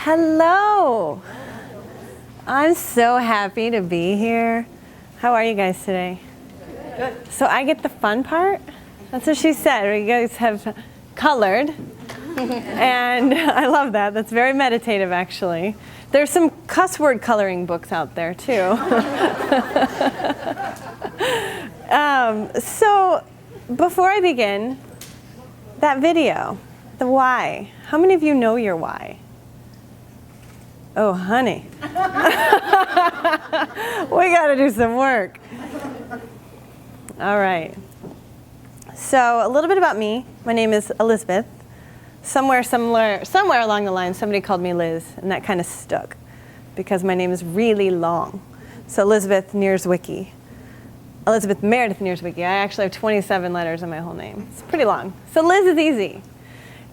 Hello. I'm so happy to be here. How are you guys today? Good. So I get the fun part? That's what she said. You guys have colored. And I love that. That's very meditative, actually. There's some cuss word coloring books out there, too. So before I begin, that video, the why. How many of you know your why? Oh, honey. We got to do some work. All right. So a little bit about me. My name is Elizabeth. Somewhere along the line, somebody called me Liz, and that kind of stuck because my name is really long. So Elizabeth Nierzwicki. Elizabeth Meredith Nierzwicki. I actually have 27 letters in my whole name. It's pretty long. So Liz is easy.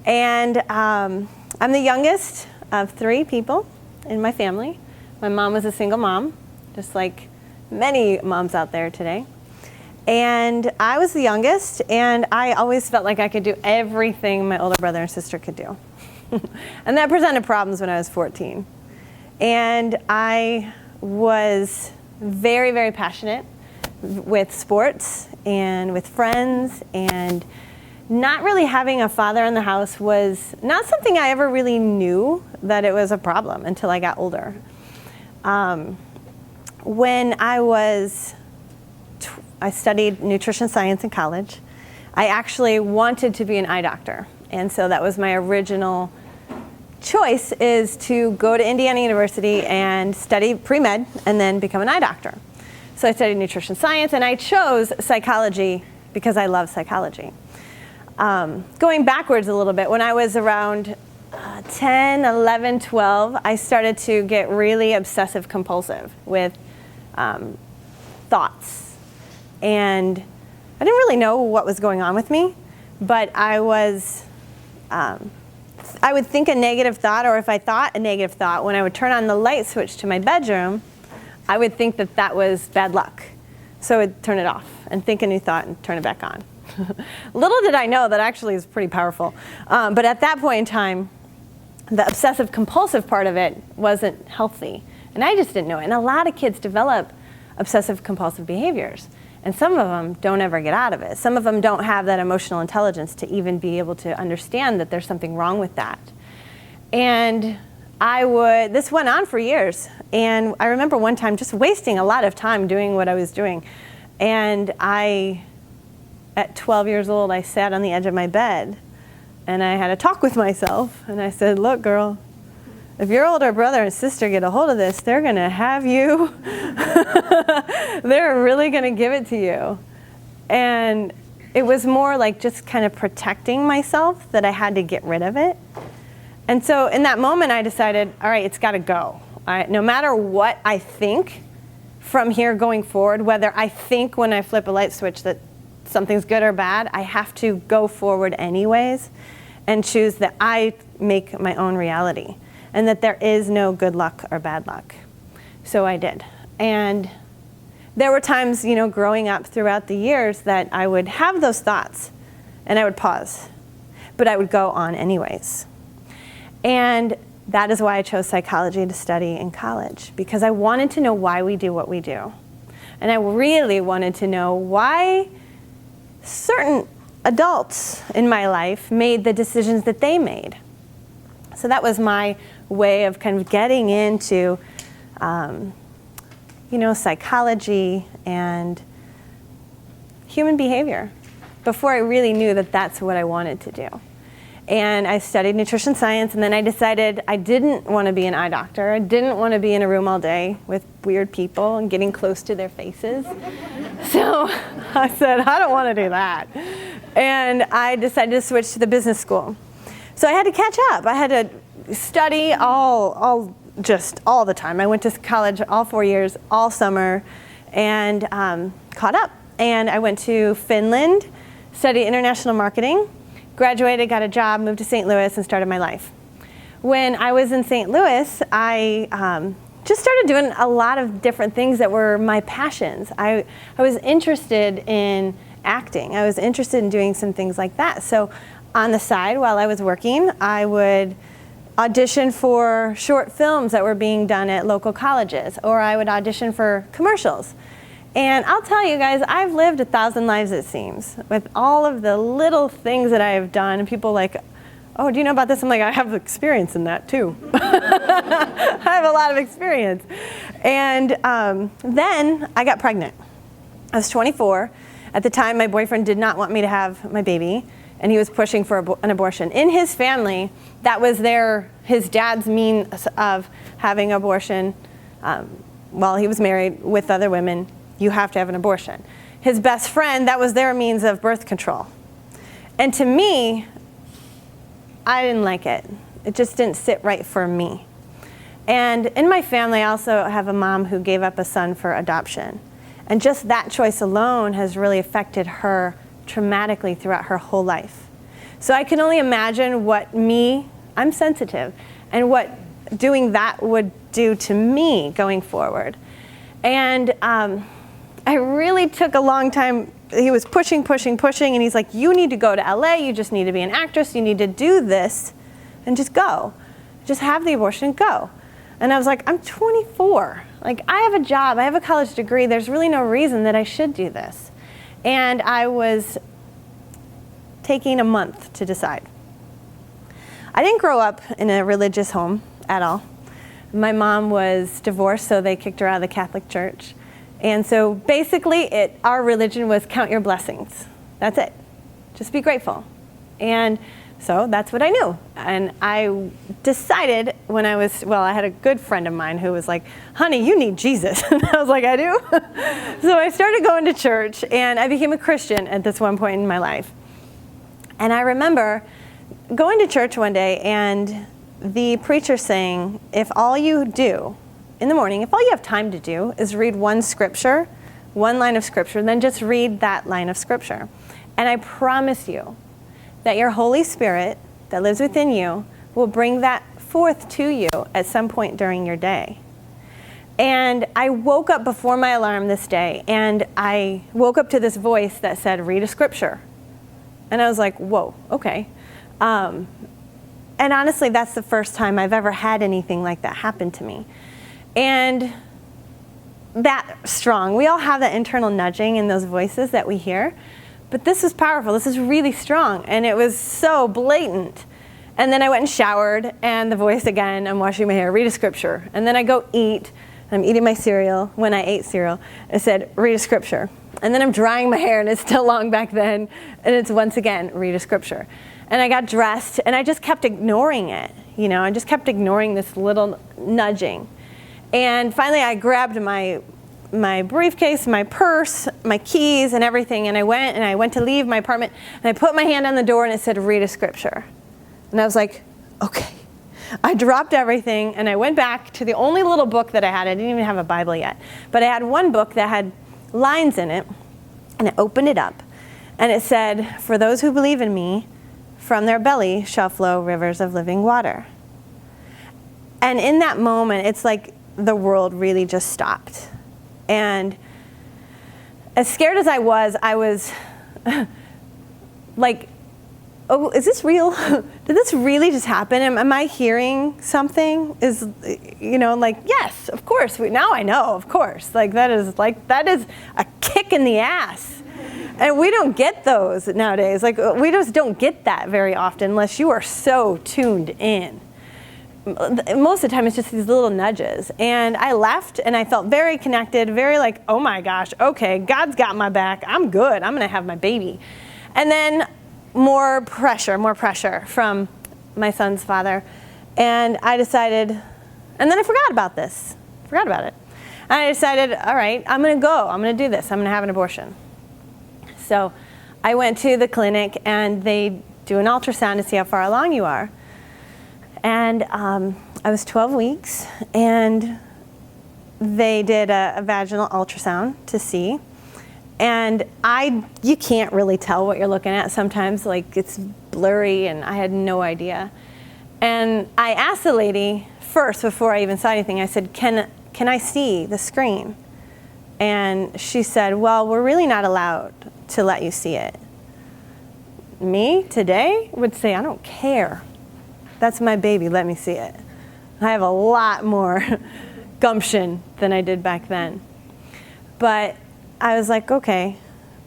And I'm the youngest of 3 people in my family. My mom was a single mom, just like many moms out there today. And I was the youngest, and I always felt like I could do everything my older brother and sister could do. And that presented problems when I was 14. And I was very, very passionate with sports and with friends, and not really having a father in the house was not something I ever really knew that it was a problem until I got older. When I studied nutrition science in college. I actually wanted to be an eye doctor. And so that was my original choice, is to go to Indiana University and study pre-med and then become an eye doctor. So I studied nutrition science, and I chose psychology because I love psychology. Going backwards a little bit, when I was around 10, 11, 12, I started to get really obsessive compulsive with thoughts. And I didn't really know what was going on with me, but I would think a negative thought, or if I thought a negative thought, when I would turn on the light switch to my bedroom, I would think that that was bad luck. So I would turn it off and think a new thought and turn it back on. Little did I know that actually is pretty powerful. But at that point in time, the obsessive compulsive part of it wasn't healthy. And I just didn't know it. And a lot of kids develop obsessive compulsive behaviors. And some of them don't ever get out of it. Some of them don't have that emotional intelligence to even be able to understand that there's something wrong with that. And this went on for years. And I remember one time just wasting a lot of time doing what I was doing. And at 12 years old, I sat on the edge of my bed and I had a talk with myself. And I said, look, girl, if your older brother and sister get a hold of this, they're going to have you. They're really going to give it to you. And it was more like just kind of protecting myself that I had to get rid of it. And so in that moment, I decided, all right, it's got to go. No matter what I think from here going forward, whether I think when I flip a light switch that something's good or bad, I have to go forward anyways and choose that I make my own reality, and that there is no good luck or bad luck. So I did. And there were times, growing up throughout the years that I would have those thoughts and I would pause, but I would go on anyways. And that is why I chose psychology to study in college, because I wanted to know why we do what we do. And I really wanted to know why certain adults in my life made the decisions that they made. So that was my way of kind of getting into, psychology and human behavior before I really knew that that's what I wanted to do. And I studied nutrition science, and then I decided I didn't want to be an eye doctor. I didn't want to be in a room all day with weird people and getting close to their faces. So I said, I don't want to do that. And I decided to switch to the business school. So I had to catch up. I had to study all the time. I went to college all 4 years, all summer, and caught up. And I went to Finland, studied international marketing, graduated, got a job, moved to St. Louis, and started my life. When I was in St. Louis, I just started doing a lot of different things that were my passions. I was interested in acting. I was interested in doing some things like that. So on the side, while I was working, I would audition for short films that were being done at local colleges, or I would audition for commercials. And I'll tell you guys, I've lived 1,000 lives, it seems, with all of the little things that I have done. And people like, oh, do you know about this? I'm like, I have experience in that too. I have a lot of experience. And then I got pregnant. I was 24. At the time, my boyfriend did not want me to have my baby, and he was pushing for an abortion. In his family, that was his dad's means of having abortion while he was married with other women. You have to have an abortion. His best friend, that was their means of birth control. And to me, I didn't like it. It just didn't sit right for me. And in my family, I also have a mom who gave up a son for adoption. And just that choice alone has really affected her traumatically throughout her whole life. So I can only imagine I'm sensitive, and what doing that would do to me going forward. And I really took a long time. He was pushing, and he's like, you need to go to LA, you just need to be an actress, you need to do this, and just go. Just have the abortion and go. And I was like, I'm 24. Like, I have a job, I have a college degree, there's really no reason that I should do this. And I was taking a month to decide. I didn't grow up in a religious home at all. My mom was divorced, so they kicked her out of the Catholic Church. And so basically, our religion was count your blessings. That's it. Just be grateful. And so that's what I knew. And I decided when I had a good friend of mine who was like, honey, you need Jesus. And I was like, I do? So I started going to church, and I became a Christian at this one point in my life. And I remember going to church one day and the preacher saying, if all you do in the morning, if all you have time to do is read one line of scripture, then just read that line of scripture. And I promise you that your Holy Spirit that lives within you will bring that forth to you at some point during your day. And I woke up before my alarm this day, and I woke up to this voice that said, read a scripture. And I was like, whoa, okay. And honestly, that's the first time I've ever had anything like that happen to me. And that strong. We all have that internal nudging and those voices that we hear. But this is powerful. This is really strong. And it was so blatant. And then I went and showered, and the voice again, I'm washing my hair, read a scripture. And then I go eat, and I'm eating my cereal. When I ate cereal, it said, read a scripture. And then I'm drying my hair, and it's still long back then, and it's once again, read a scripture. And I got dressed, and I just kept ignoring it. I just kept ignoring this little nudging. And finally, I grabbed my briefcase, my purse, my keys, and everything, and I went to leave my apartment, and I put my hand on the door, and it said, read a scripture. And I was like, okay. I dropped everything, and I went back to the only little book that I had. I didn't even have a Bible yet. But I had one book that had lines in it, and I opened it up, and it said, for those who believe in me, from their belly shall flow rivers of living water. And in that moment, it's like the world really just stopped. And as scared as I was like, oh, is this real? Did this really just happen? Am I hearing something? Yes, of course. Now I know, of course. That is a kick in the ass. And we don't get those nowadays. We just don't get that very often unless you are so tuned in. Most of the time it's just these little nudges. And I left, and I felt very connected, very like, oh my gosh, okay, God's got my back. I'm good. I'm going to have my baby. And then more pressure from my son's father. And I decided, and then I forgot about it. And I decided, all right, I'm going to go. I'm going to do this. I'm going to have an abortion. So I went to the clinic, and they do an ultrasound to see how far along you are. And I was 12 weeks, and they did a vaginal ultrasound to see. And you can't really tell what you're looking at sometimes, it's blurry, and I had no idea. And I asked the lady first, before I even saw anything, I said, can I see the screen? And she said, well, we're really not allowed to let you see it. Me, today, would say, I don't care. That's my baby. Let me see it. I have a lot more gumption than I did back then. But I was like, okay.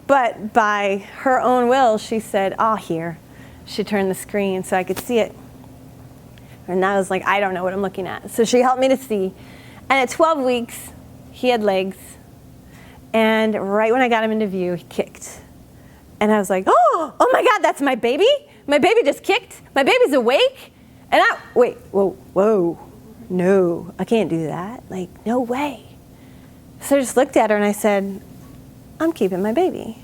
But by her own will, she said, oh, here. She turned the screen so I could see it. And I was like, I don't know what I'm looking at. So she helped me to see. And at 12 weeks, he had legs. And right when I got him into view, he kicked. And I was like, oh my God, that's my baby? My baby just kicked? My baby's awake? And wait, whoa, no, I can't do that. Like, no way. So I just looked at her and I said, I'm keeping my baby.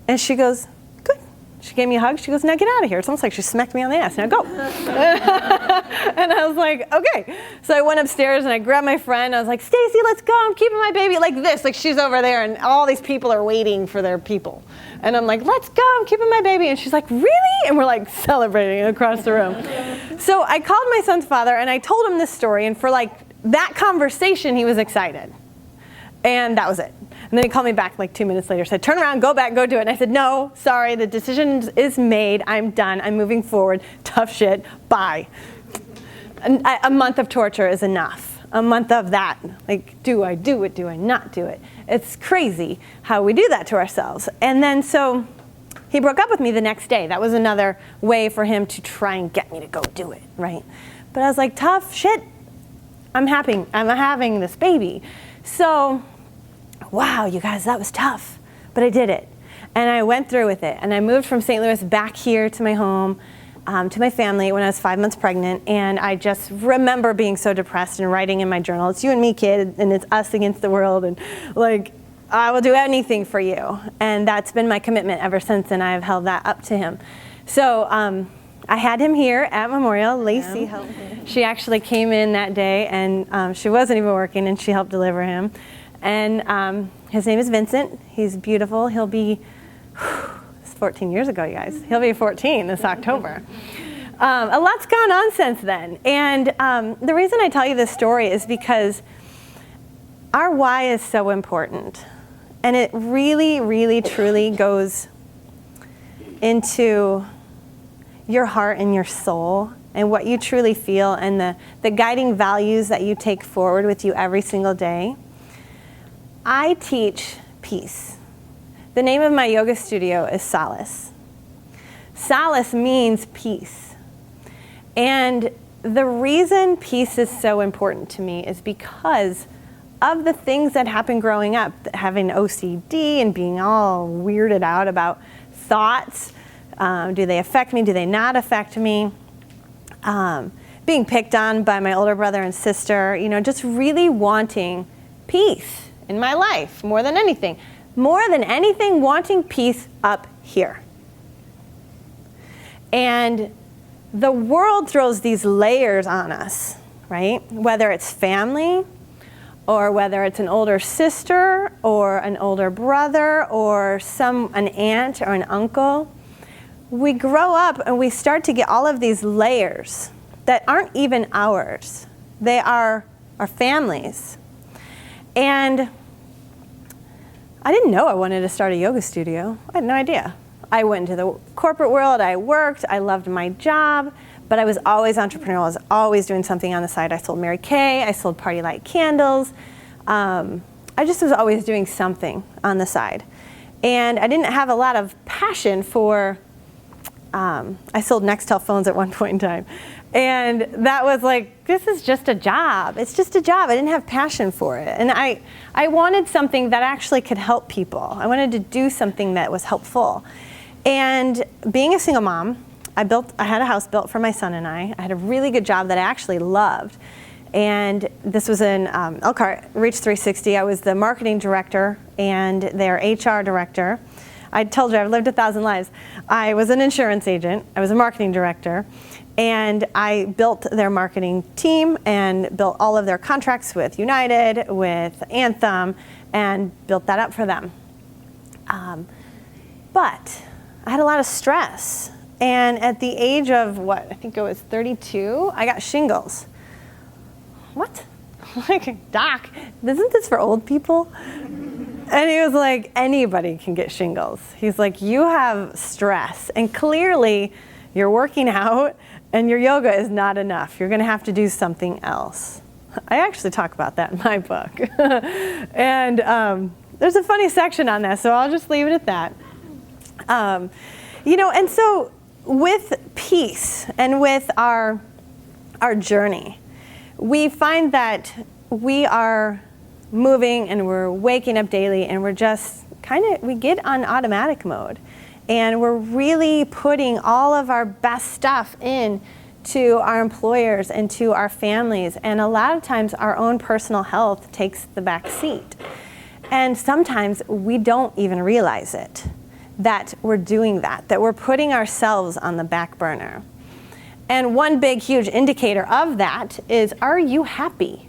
And she goes, good. She gave me a hug. She goes, now get out of here. It's almost like she smacked me on the ass. Now go. And I was like, okay. So I went upstairs and I grabbed my friend. I was like, Stacy, let's go. I'm keeping my baby like this. Like she's over there and all these people are waiting for their people. And I'm like, let's go. I'm keeping my baby. And she's like, really? And we're like celebrating across the room. So I called my son's father and I told him this story. And for like that conversation, he was excited. And that was it. And then he called me back like 2 minutes later, said, turn around, go back, go do it. And I said, no, sorry, the decision is made. I'm done. I'm moving forward. Tough shit. Bye. And a month of torture is enough. A month of that. Like, do I do it? Do I not do it? It's crazy how we do that to ourselves. And then so he broke up with me the next day. That was another way for him to try and get me to go do it, right? But I was like, tough shit. I'm having this baby. So, wow, you guys, that was tough. But I did it. And I went through with it. And I moved from St. Louis back here to my home, to my family when I was 5 months pregnant. And I just remember being so depressed and writing in my journal, it's you and me, kid, and it's us against the world. And like, I will do anything for you. And that's been my commitment ever since. And I've held that up to him. So I had him here at Memorial. Lacey helped him. She actually came in that day and she wasn't even working and she helped deliver him. And his name is Vincent. He's beautiful. He'll be, it's 14 years ago, you guys. He'll be 14 this October. A lot's gone on since then. And the reason I tell you this story is because our why is so important. And it really, really, truly goes into your heart and your soul and what you truly feel and the guiding values that you take forward with you every single day. I teach peace. The name of my yoga studio is Solace. Solace means peace. And the reason peace is so important to me is because of the things that happened growing up, having OCD and being all weirded out about thoughts. Do they affect me? Do they not affect me? Being picked on by my older brother and sister, just really wanting peace in my life more than anything. More than anything, wanting peace up here. And the world throws these layers on us, right? Whether it's family, or whether it's an older sister, or an older brother, or an aunt or an uncle. We grow up and we start to get all of these layers that aren't even ours. They are our families. And I didn't know I wanted to start a yoga studio. I had no idea. I went into the corporate world, I worked, I loved my job, but I was always entrepreneurial. I was always doing something on the side. I sold Mary Kay, I sold Party Light candles. I just was always doing something on the side. And I didn't have a lot of passion for, I sold Nextel phones at one point in time. And that was like, this is just a job. It's just a job. I didn't have passion for it. And I wanted something that actually could help people. I wanted to do something that was helpful. And being a single mom, I had a house built for my son and I. I had a really good job that I actually loved. And this was in Elkhart, Reach 360. I was the marketing director and their HR director. I told you I've lived 1,000 lives. I was an insurance agent. I was a marketing director. And I built their marketing team and built all of their contracts with United, with Anthem, and built that up for them. But I had a lot of stress. And at the age of, I think it was 32, I got shingles. What? Like, Doc, isn't this for old people? And he was like, anybody can get shingles. He's like, you have stress. And clearly, you're working out and your yoga is not enough. You're going to have to do something else. I actually talk about that in my book. And there's a funny section on that, so I'll just leave it at that. And so with peace and with our journey, we find that we are moving and we're waking up daily and we're just we get on automatic mode. And we're really putting all of our best stuff in to our employers and to our families. And a lot of times our own personal health takes the back seat. And sometimes we don't even realize it, that we're doing that we're putting ourselves on the back burner. And one big, huge indicator of that is, are you happy?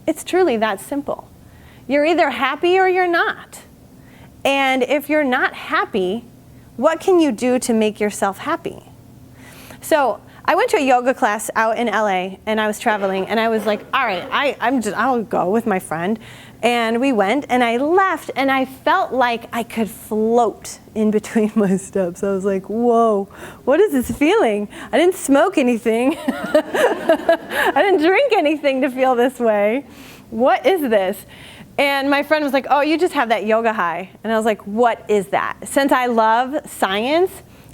It's truly that simple. You're either happy or you're not. And if you're not happy, what can you do to make yourself happy? So I went to a yoga class out in LA, and I was traveling, and I was like, all right, I'll go with my friend. And we went, and I left, and I felt like I could float in between my steps. I was like, whoa, what is this feeling? I didn't smoke anything. I didn't drink anything to feel this way. What is this? And my friend was like, oh, you just have that yoga high. And I was like, what is that? Since I love science,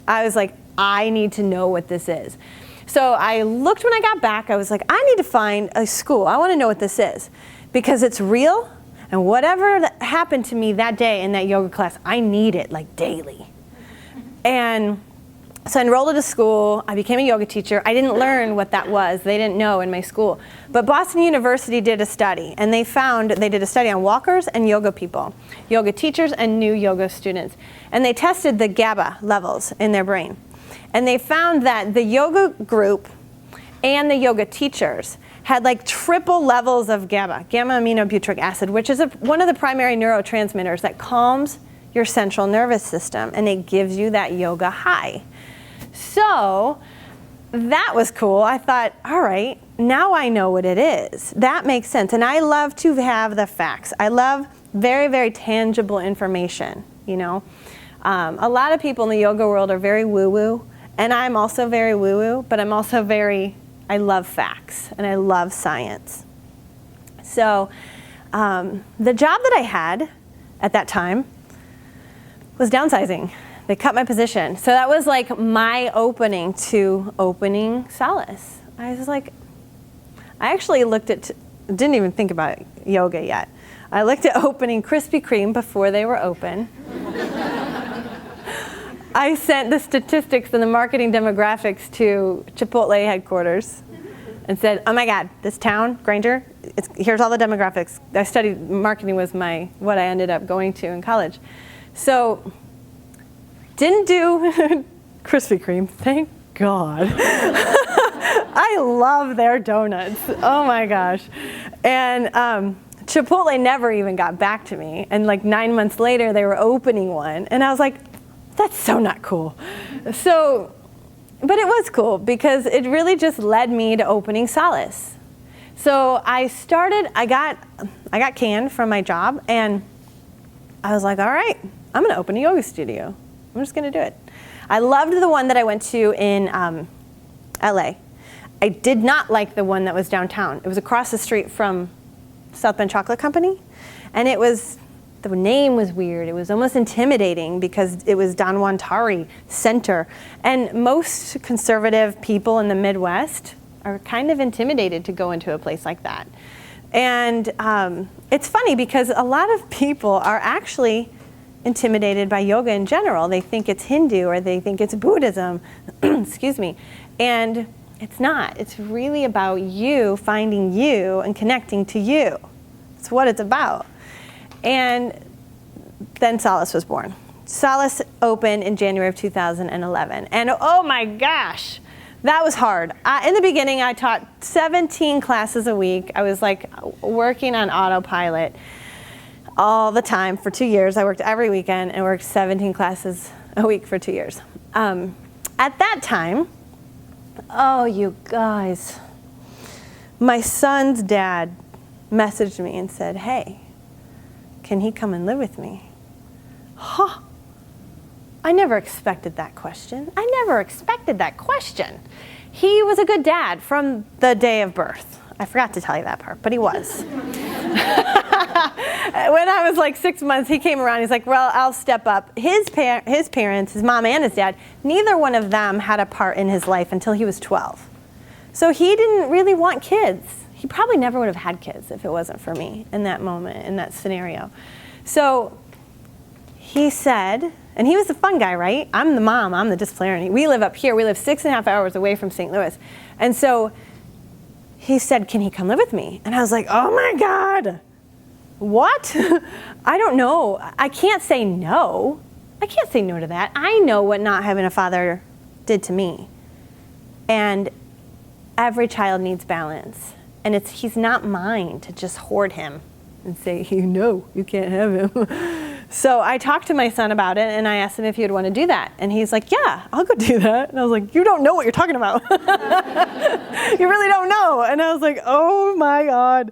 I was like, I need to know what this is. So I looked when I got back. I was like, I need to find a school. I want to know what this is because it's real. And whatever happened to me that day in that yoga class, I need it like daily. And so I enrolled at a school. I became a yoga teacher. I didn't learn what that was. They didn't know in my school. But Boston University did a study, and they did a study on walkers and yoga people, yoga teachers and new yoga students. And they tested the GABA levels in their brain. And they found that the yoga group and the yoga teachers had like triple levels of GABA, gamma-aminobutyric acid, which is one of the primary neurotransmitters that calms your central nervous system, and it gives you that yoga high. So that was cool. I thought, all right, now I know what it is. That makes sense. And I love to have the facts. I love very, very tangible information, A lot of people in the yoga world are very woo-woo, and I'm also very woo-woo, but I'm also I love facts, and I love science. So the job that I had at that time was downsizing. They cut my position. So that was like my opening to opening Solace. I was like, I actually didn't even think about yoga yet. I looked at opening Krispy Kreme before they were open. I sent the statistics and the marketing demographics to Chipotle headquarters and said, oh my God, this town, Granger, here's all the demographics. I studied marketing was what I ended up going to in college. So didn't do Krispy Kreme, thank God. I love their donuts, oh my gosh. And Chipotle never even got back to me. And like 9 months later, they were opening one. And I was like, that's so not cool. But it was cool because it really just led me to opening Solace. So I got canned from my job, and I was like, all right, I'm gonna open a yoga studio. I'm just gonna do it. I loved the one that I went to in LA. I did not like the one that was downtown. It was across the street from South Bend Chocolate Company, and the name was weird. It was almost intimidating because it was Danwantari Center. And most conservative people in the Midwest are kind of intimidated to go into a place like that. And it's funny because a lot of people are actually intimidated by yoga in general. They think it's Hindu or they think it's Buddhism, excuse me. And it's not. It's really about you finding you and connecting to you. That's what it's about. And then Solace was born. Solace opened in January of 2011. And oh my gosh, that was hard. In the beginning, I taught 17 classes a week. I was like working on autopilot all the time for 2 years. I worked every weekend and worked 17 classes a week for 2 years. At that time, oh, you guys, my son's dad messaged me and said, hey, can he come and live with me? Huh. I never expected that question. I never expected that question. He was a good dad from the day of birth. I forgot to tell you that part, but he was. When I was like 6 months, he came around. He's like, well, I'll step up. His parents, his mom and his dad, neither one of them had a part in his life until he was 12. So he didn't really want kids. He probably never would have had kids if it wasn't for me in that moment, in that scenario. So he said, and he was the fun guy, right? I'm the mom, I'm the disciplinarian. We live up here. We live 6.5 hours away from St. Louis. And so he said, can he come live with me? And I was like, oh my God, what? I don't know. I can't say no. I can't say no to that. I know what not having a father did to me. And every child needs balance. And he's not mine to just hoard him and say, no, you can't have him. So I talked to my son about it, and I asked him if he would want to do that. And he's like, yeah, I'll go do that. And I was like, you don't know what you're talking about. You really don't know. And I was like, oh my God.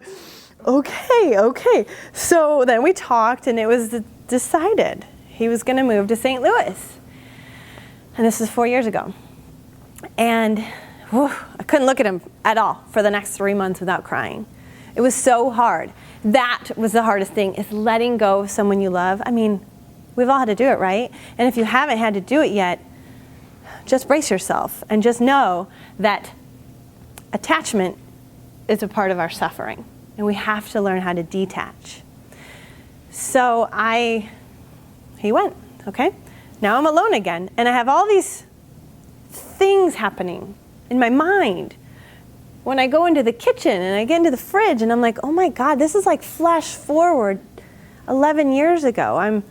Okay. So then we talked, and it was decided he was going to move to St. Louis. And this was 4 years ago. And I couldn't look at him at all for the next 3 months without crying. It was so hard. That was the hardest thing, is letting go of someone you love. I mean, we've all had to do it, right? And if you haven't had to do it yet, just brace yourself and just know that attachment is a part of our suffering, and we have to learn how to detach. So he went, okay? Now I'm alone again, and I have all these things happening in my mind. When I go into the kitchen and I get into the fridge and I'm like, oh my God, this is like flash forward 11 years ago. I'm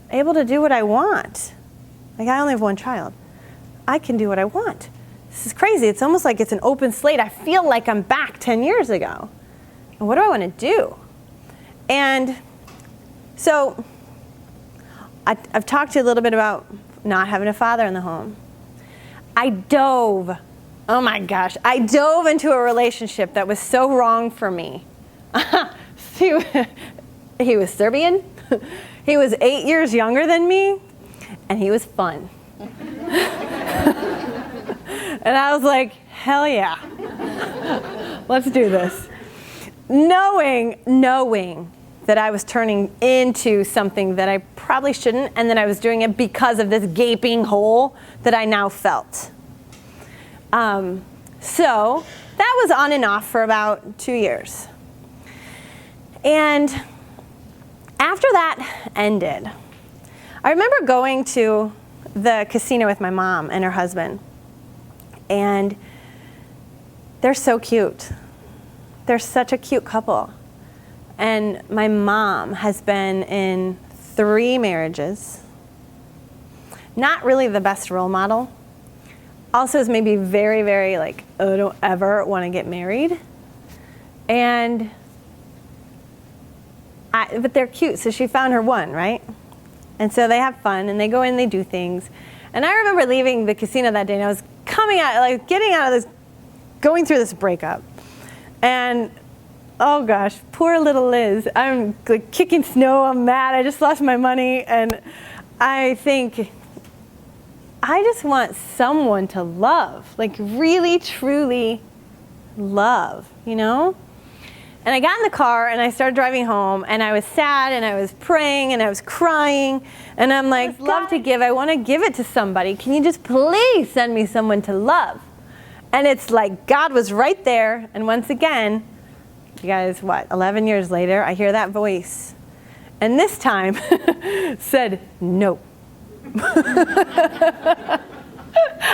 able to do what I want. Like, I only have one child. I can do what I want. This is crazy. It's almost like it's an open slate. I feel like I'm back 10 years ago. And what do I want to do? And so I've talked to you a little bit about not having a father in the home. I dove into a relationship that was so wrong for me. He was Serbian. He was 8 years younger than me, and he was fun. And I was like, hell yeah. Let's do this. Knowing that I was turning into something that I probably shouldn't, and that I was doing it because of this gaping hole that I now felt. So that was on and off for about 2 years. And after that ended, I remember going to the casino with my mom and her husband. And they're so cute. They're such a cute couple. And my mom has been in 3 marriages. Not really the best role model. Also is maybe very, very like, oh, don't ever want to get married. And but they're cute, so she found her one, right? And so they have fun, and they go in and they do things. And I remember leaving the casino that day, and I was getting out of this, going through this breakup. And oh gosh, poor little Liz. I'm like kicking snow, I'm mad, I just lost my money, and I think, I just want someone to love, like really, truly love, you know? And I got in the car and I started driving home, and I was sad and I was praying and I was crying, and I'm like, love to give, I want to give it to somebody. Can you just please send me someone to love? And it's like God was right there, and once again, you guys, 11 years later, I hear that voice. And this time said, no.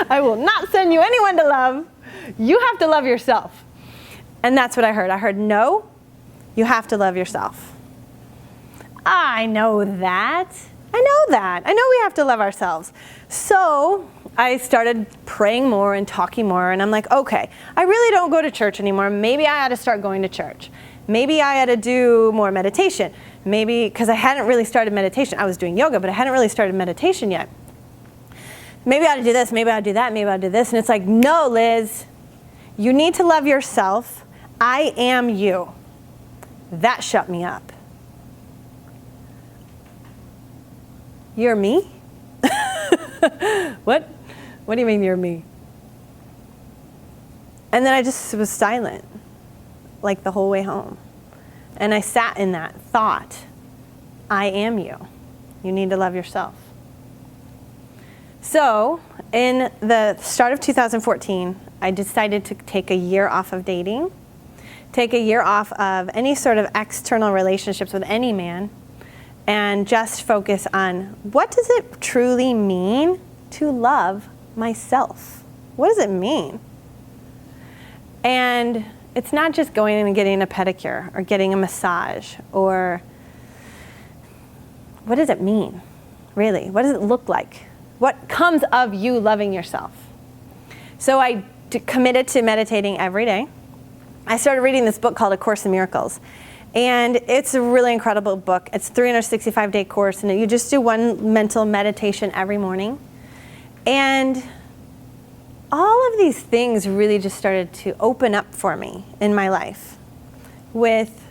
I will not send you anyone to love. You have to love yourself. And that's what I heard. I heard, no, you have to love yourself. I know that. I know we have to love ourselves. So I started praying more and talking more, and I'm like, okay, I really don't go to church anymore. Maybe I ought to start going to church. Maybe I ought to do more meditation. Maybe, because I hadn't really started meditation. I was doing yoga, but I hadn't really started meditation yet. Maybe I ought to do this, maybe I ought to do that, maybe I ought to do this. And it's like, no, Liz, you need to love yourself. I am you. That shut me up. You're me? What? What do you mean you're me? And then I just was silent, like the whole way home. And I sat in that thought, I am you. You need to love yourself. So in the start of 2014, I decided to take a year off of dating, take a year off of any sort of external relationships with any man, and just focus on what does it truly mean to love myself? What does it mean? And it's not just going in and getting a pedicure or getting a massage, or what does it mean, really? What does it look like? What comes of you loving yourself? So I committed to meditating every day. I started reading this book called A Course in Miracles. And it's a really incredible book. It's a 365-day course, and you just do one mental meditation every morning. And all of these things really just started to open up for me in my life, with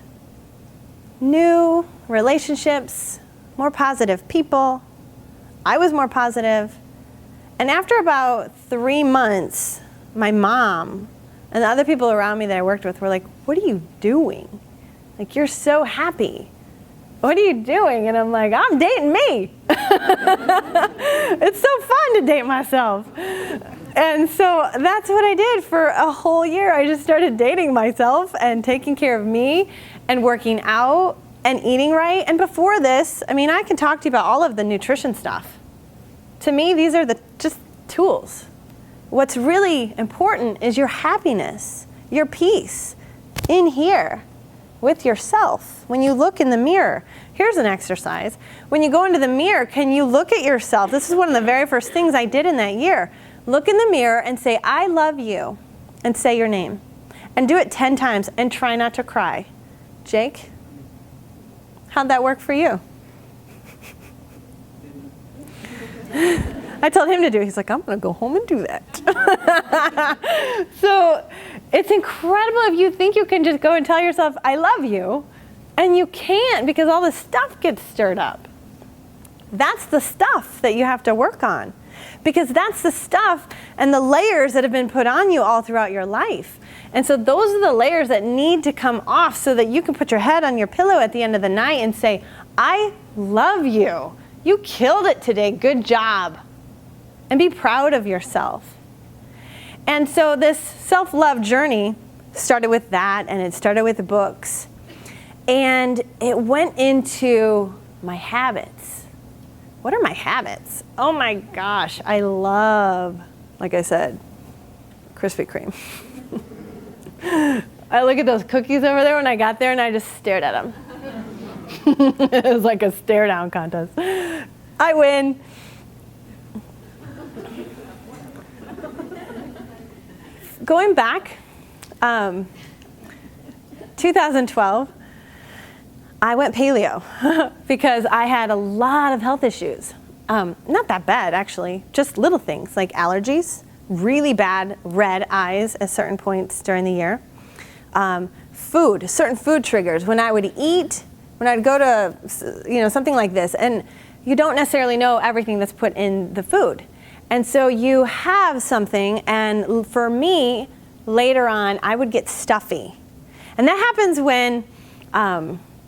new relationships, more positive people. I was more positive. And after about 3 months, my mom and the other people around me that I worked with were like, what are you doing? Like, you're so happy. What are you doing? And I'm like, I'm dating me. It's so fun to date myself. And so that's what I did for a whole year. I just started dating myself and taking care of me and working out and eating right. And before this, I mean, I can talk to you about all of the nutrition stuff. To me, these are just tools. What's really important is your happiness, your peace in here with yourself. When you look in the mirror, here's an exercise. When you go into the mirror, can you look at yourself? This is one of the very first things I did in that year. Look in the mirror and say, I love you, and say your name. And do it 10 times and try not to cry. Jake, how'd that work for you? I told him to do it. He's like, I'm going to go home and do that. So it's incredible if you think you can just go and tell yourself, I love you, and you can't, because all this stuff gets stirred up. That's the stuff that you have to work on, because that's the stuff and the layers that have been put on you all throughout your life. And so those are the layers that need to come off so that you can put your head on your pillow at the end of the night and say, I love you. You killed it today. Good job. And be proud of yourself. And so this self-love journey started with that, and it started with the books. And it went into my habits. What are my habits? Oh my gosh, I love, like I said, Krispy Kreme. I look at those cookies over there when I got there, and I just stared at them. It was like a stare down contest. I win. Going back, 2012, I went paleo because I had a lot of health issues. Not that bad, actually, just little things like allergies, really bad red eyes at certain points during the year. Certain food triggers. When I would eat, when I'd go to, something like this, and you don't necessarily know everything that's put in the food. And so you have something, and for me, later on, I would get stuffy. And that happens when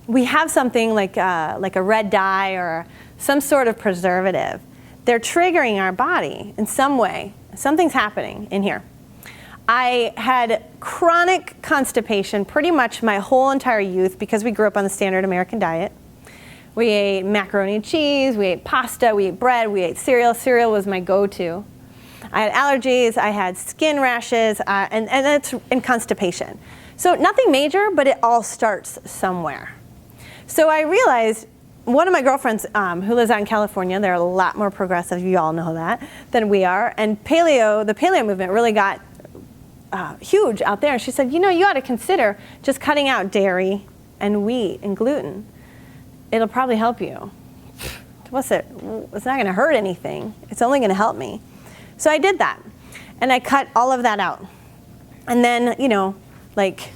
we have something like a red dye or some sort of preservative. They're triggering our body in some way. Something's happening in here. I had chronic constipation pretty much my whole entire youth because we grew up on the standard American diet. We ate macaroni and cheese, we ate pasta, we ate bread, we ate cereal. Cereal was my go-to. I had allergies, I had skin rashes, and constipation. So nothing major, but it all starts somewhere. So I realized, one of my girlfriends who lives out in California, they're a lot more progressive, you all know that, than we are, and the paleo movement really got huge out there. And she said, you ought to consider just cutting out dairy and wheat and gluten. It'll probably help you. It's not going to hurt anything. It's only going to help me. So I did that. And I cut all of that out. And then, like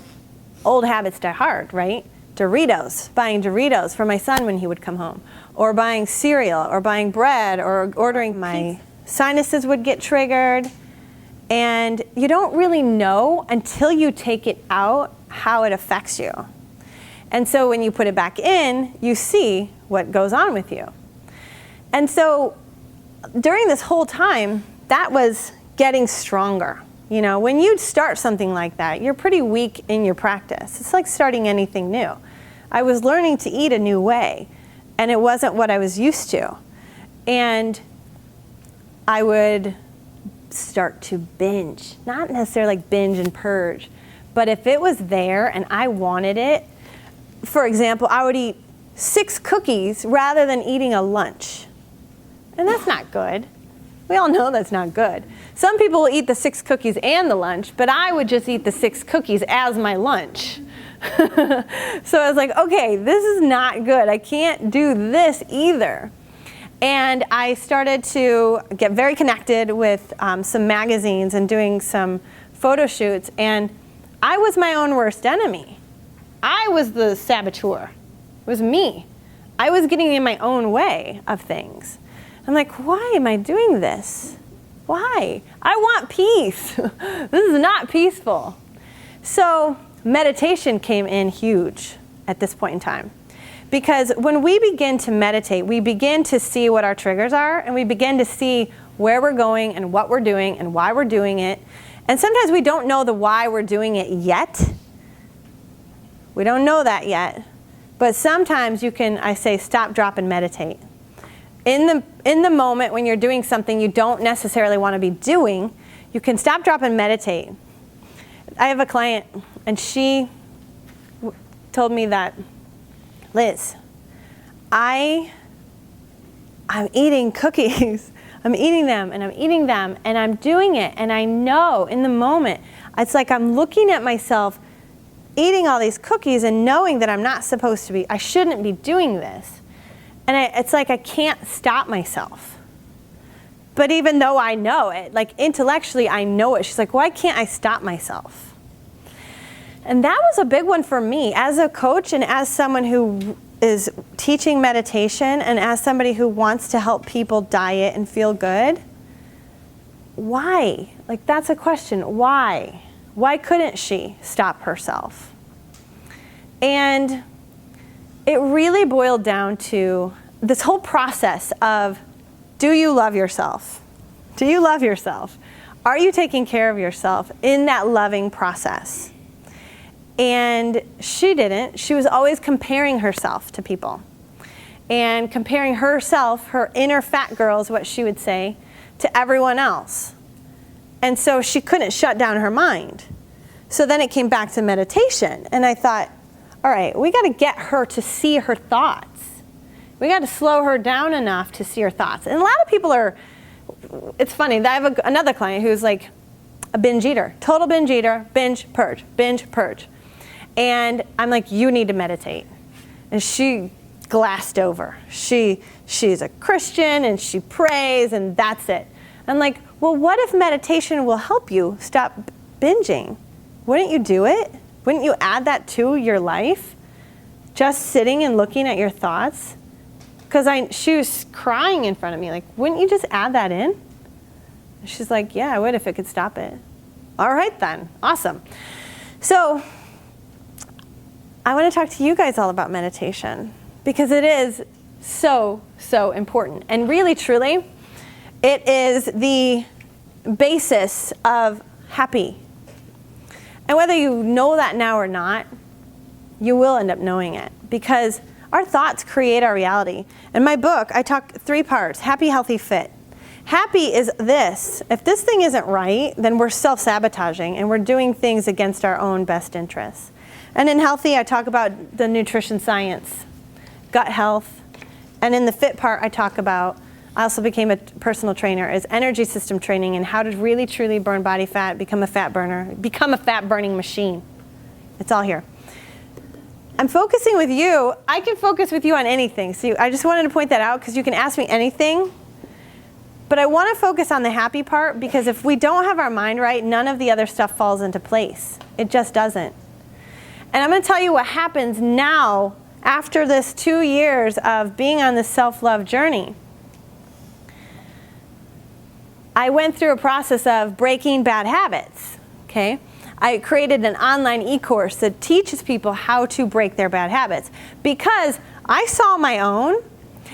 old habits die hard, right? Buying Doritos for my son when he would come home. Or buying cereal, or buying bread, or ordering my sinuses would get triggered, and you don't really know until you take it out how it affects you. And so when you put it back in, you see what goes on with you. And so during this whole time, that was getting stronger. You know, when you start something like that, you're pretty weak in your practice. It's like starting anything new. I was learning to eat a new way, and it wasn't what I was used to. And I would start to binge, not necessarily like binge and purge, but if it was there and I wanted it, for example, I would eat 6 cookies rather than eating a lunch. And that's not good. We all know that's not good. Some people will eat the 6 cookies and the lunch, but I would just eat the 6 cookies as my lunch. So I was like, okay, this is not good. I can't do this either. And I started to get very connected with some magazines and doing some photo shoots, and I was my own worst enemy. I was the saboteur. It was me. I was getting in my own way of things. I'm like, why am I doing this? Why? I want peace. This is not peaceful. So meditation came in huge at this point in time. Because when we begin to meditate, we begin to see what our triggers are, and we begin to see where we're going and what we're doing and why we're doing it. And sometimes we don't know the why we're doing it yet. We don't know that yet. But sometimes you can, I say, stop, drop, and meditate. In the moment when you're doing something you don't necessarily want to be doing, you can stop, drop, and meditate. I have a client, and she told me that, Liz, I'm eating cookies. I'm eating them, and I'm eating them, and I'm doing it, and I know in the moment, it's like I'm looking at myself eating all these cookies and knowing that I'm not supposed to be, I shouldn't be doing this. And it's like I can't stop myself. But even though I know it, like intellectually I know it, she's like, why can't I stop myself? And that was a big one for me as a coach and as someone who is teaching meditation and as somebody who wants to help people diet and feel good. Why? Like that's a question. Why? Why couldn't she stop herself? And it really boiled down to this whole process of, do you love yourself? Do you love yourself? Are you taking care of yourself in that loving process? And she didn't. She was always comparing herself to people. And comparing herself, her inner fat girl is what she would say, to everyone else. And so she couldn't shut down her mind. So then it came back to meditation. And I thought, all right, we got to get her to see her thoughts. We got to slow her down enough to see her thoughts. And a lot of people are, it's funny, I have another client who's like a binge eater, total binge eater, binge, purge, binge, purge. And I'm like, you need to meditate. And she glassed over. She's a Christian and she prays and that's it. I'm like, well, what if meditation will help you stop binging? Wouldn't you do it? Wouldn't you add that to your life? Just sitting and looking at your thoughts? Because she was crying in front of me, like, wouldn't you just add that in? She's like, yeah, I would if it could stop it. All right then, awesome. So I want to talk to you guys all about meditation because it is so, so important. And really, truly, it is the basis of happy. And whether you know that now or not, you will end up knowing it because our thoughts create our reality. In my book, I talk 3 parts, happy, healthy, fit. Happy is this. If this thing isn't right, then we're self-sabotaging and we're doing things against our own best interests. And in healthy, I talk about the nutrition science, gut health. And in the fit part, I talk about, I also became a personal trainer, is energy system training and how to really truly burn body fat, become a fat burner, become a fat burning machine. It's all here. I'm focusing with you. I can focus with you on anything. So I just wanted to point that out because you can ask me anything. But I want to focus on the happy part because if we don't have our mind right, none of the other stuff falls into place. It just doesn't. And I'm going to tell you what happens now after this 2 years of being on this self-love journey. I went through a process of breaking bad habits, okay? I created an online e-course that teaches people how to break their bad habits because I saw my own,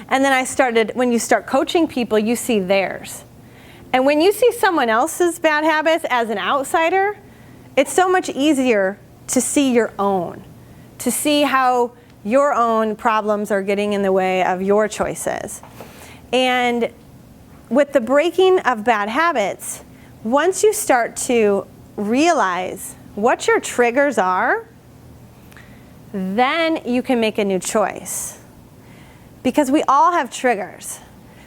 and then I started, when you start coaching people, you see theirs. And when you see someone else's bad habits as an outsider, it's so much easier to see your own, to see how your own problems are getting in the way of your choices. And with the breaking of bad habits, once you start to realize what your triggers are, then you can make a new choice. Because we all have triggers.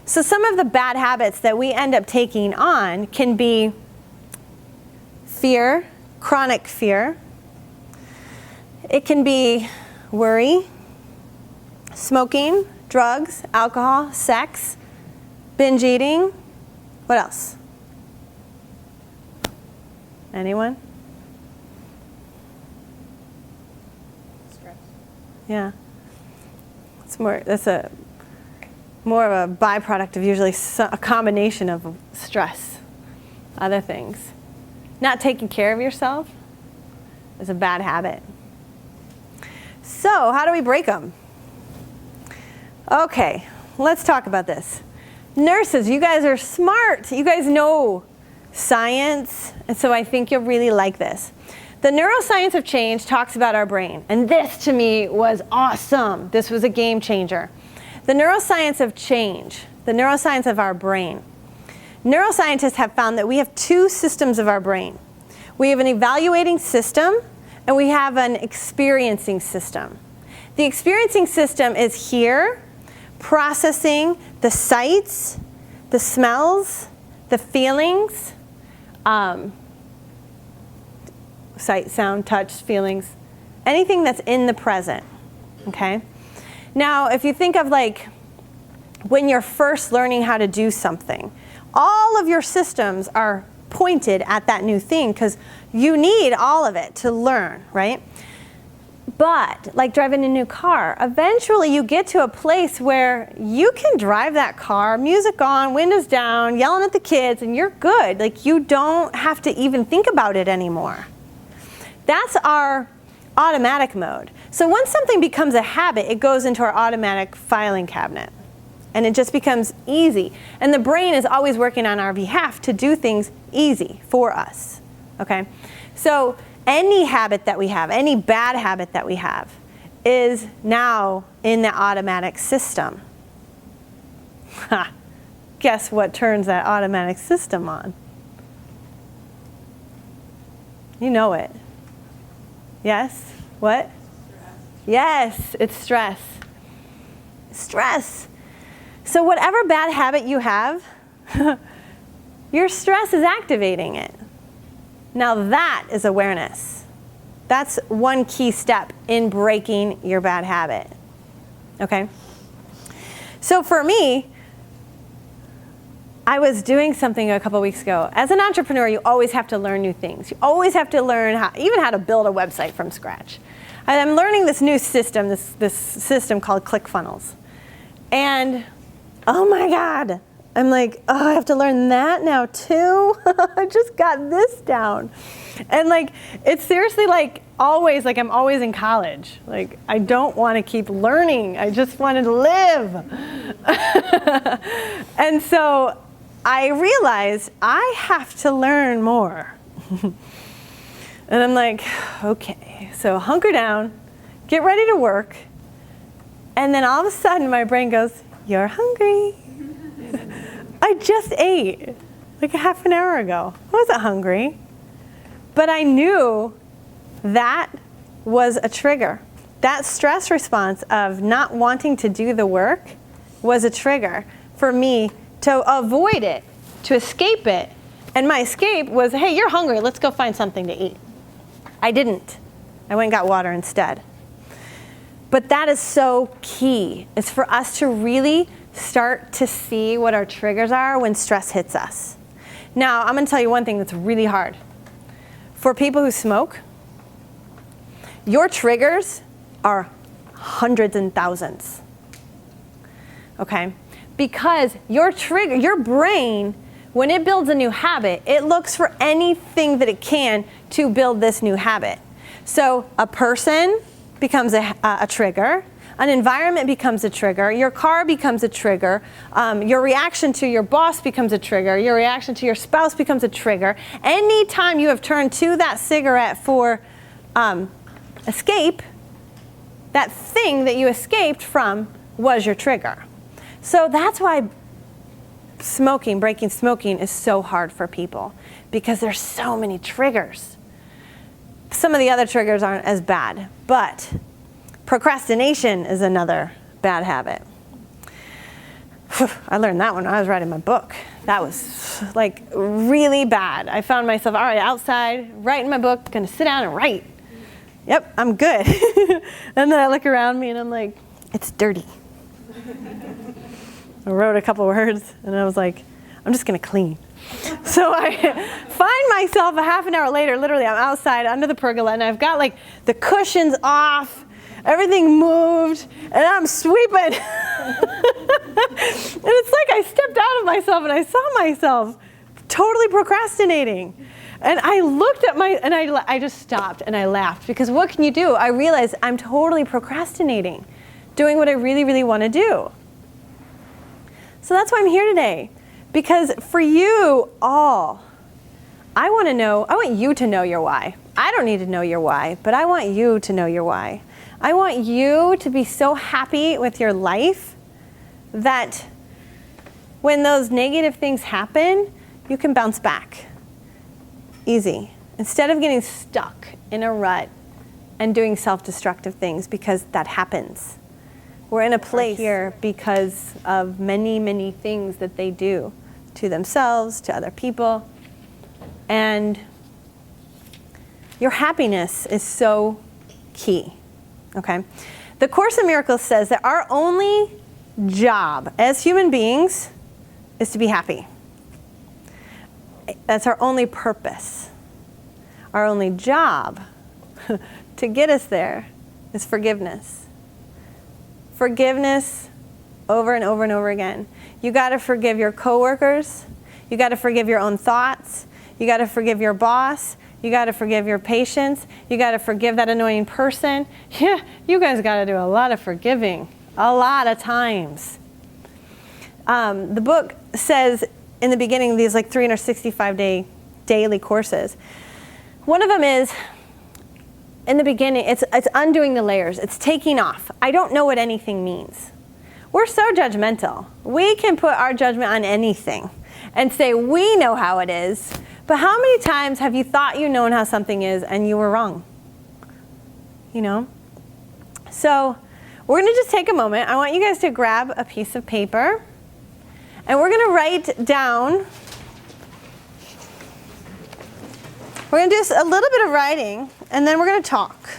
So some of the bad habits that we end up taking on can be fear, chronic fear. It can be worry, smoking, drugs, alcohol, sex, binge eating. What else? Anyone? Stress. Yeah. That's more of a byproduct of usually a combination of stress, other things. Not taking care of yourself is a bad habit. So how do we break them? Okay, let's talk about this. Nurses, you guys are smart. You guys know science, and so I think you'll really like this. The neuroscience of change talks about our brain, and this to me was awesome. This was a game changer. The neuroscience of change, the neuroscience of our brain. Neuroscientists have found that we have two systems of our brain. We have an evaluating system, and we have an experiencing system. The experiencing system is here, processing the sights, the smells, the feelings, sight, sound, touch, feelings, anything that's in the present, okay? Now, if you think of like when you're first learning how to do something, all of your systems are pointed at that new thing because you need all of it to learn, right? But like driving a new car, eventually you get to a place where you can drive that car, music on, windows down, yelling at the kids, and you're good. Like you don't have to even think about it anymore. That's our automatic mode. So once something becomes a habit, it goes into our automatic filing cabinet. And it just becomes easy. And the brain is always working on our behalf to do things easy for us. Okay? So any habit that we have, any bad habit that we have, is now in the automatic system. Ha! Guess what turns that automatic system on? You know it. Yes? What? Stress. Yes, it's stress. Stress. So whatever bad habit you have, your stress is activating it. Now that is awareness. That's one key step in breaking your bad habit. Okay? So for me, I was doing something a couple weeks ago. As an entrepreneur, you always have to learn new things. You always have to learn even how to build a website from scratch. And I'm learning this new system, this system called ClickFunnels. And oh my God, I'm like, oh, I have to learn that now too? I just got this down. And like, it's seriously like always, like I'm always in college. Like, I don't want to keep learning. I just want to live. And so I realized I have to learn more. And I'm like, okay, so hunker down, get ready to work. And then all of a sudden my brain goes, you're hungry. I just ate like a half an hour ago. I wasn't hungry. But I knew that was a trigger. That stress response of not wanting to do the work was a trigger for me to avoid it, to escape it. And my escape was, hey, you're hungry, let's go find something to eat. I didn't. I went and got water instead. But that is so key. It's for us to really start to see what our triggers are when stress hits us. Now, I'm going to tell you one thing that's really hard. For people who smoke, your triggers are hundreds and thousands. Okay? Because your brain when it builds a new habit, it looks for anything that it can to build this new habit. So a person becomes a trigger. An environment becomes a trigger. Your car becomes a trigger. Your reaction to your boss becomes a trigger. Your reaction to your spouse becomes a trigger. Anytime you have turned to that cigarette for escape, that thing that you escaped from was your trigger. So that's why breaking smoking is so hard for people, because there's so many triggers. Some of the other triggers aren't as bad, but procrastination is another bad habit. I learned that when I was writing my book. That was like really bad. I found myself, all right, outside, writing my book, gonna sit down and write. Yep, I'm good. And then I look around me and I'm like, it's dirty. I wrote a couple words and I was like, I'm just gonna clean. So I find myself a half an hour later, literally I'm outside under the pergola and I've got like the cushions off, everything moved, and I'm sweeping. And it's like I stepped out of myself and I saw myself totally procrastinating. And I looked at and I just stopped and I laughed, because what can you do? I realized I'm totally procrastinating, doing what I really, really want to do. So that's why I'm here today, because for you all, I want you to know your why. I don't need to know your why, but I want you to know your why. I want you to be so happy with your life that when those negative things happen, you can bounce back easy, instead of getting stuck in a rut and doing self-destructive things, because that happens. We're in a place here because of many, many things that they do to themselves, to other people. And your happiness is so key, okay? The Course in Miracles says that our only job as human beings is to be happy. That's our only purpose. Our only job to get us there is forgiveness. Forgiveness over and over and over again. You got to forgive your coworkers. You got to forgive your own thoughts. You got to forgive your boss. You got to forgive your patients. You got to forgive that annoying person. Yeah, you guys got to do a lot of forgiving, a lot of times. The book says in the beginning, these like 365-day daily courses. One of them is, in the beginning, it's undoing the layers. It's taking off. I don't know what anything means. We're so judgmental. We can put our judgment on anything and say we know how it is. But how many times have you thought you known how something is and you were wrong? You know? So we're going to just take a moment. I want you guys to grab a piece of paper. And we're going to write down. We're going to do a little bit of writing, and then we're going to talk.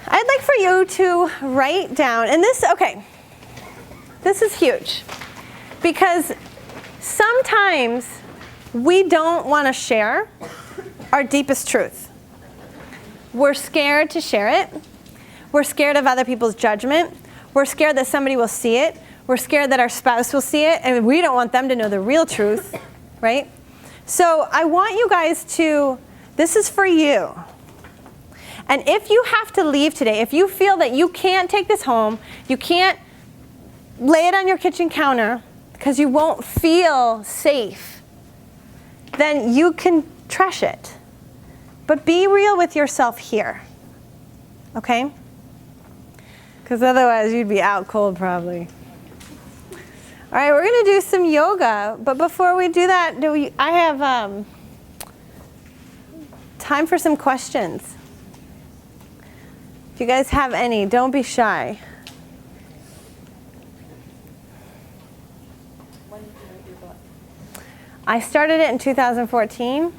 I'd like for you to write down, and this is huge, because sometimes we don't want to share our deepest truth. We're scared to share it. We're scared of other people's judgment. We're scared that somebody will see it. We're scared that our spouse will see it, and we don't want them to know the real truth, right? So I want you guys this is for you. And if you have to leave today, if you feel that you can't take this home, you can't lay it on your kitchen counter because you won't feel safe, then you can trash it. But be real with yourself here, okay? Because otherwise you'd be out cold probably. All right, we're going to do some yoga. But before we do that, I have time for some questions. If you guys have any, don't be shy. When did you write your book? I started it in 2014,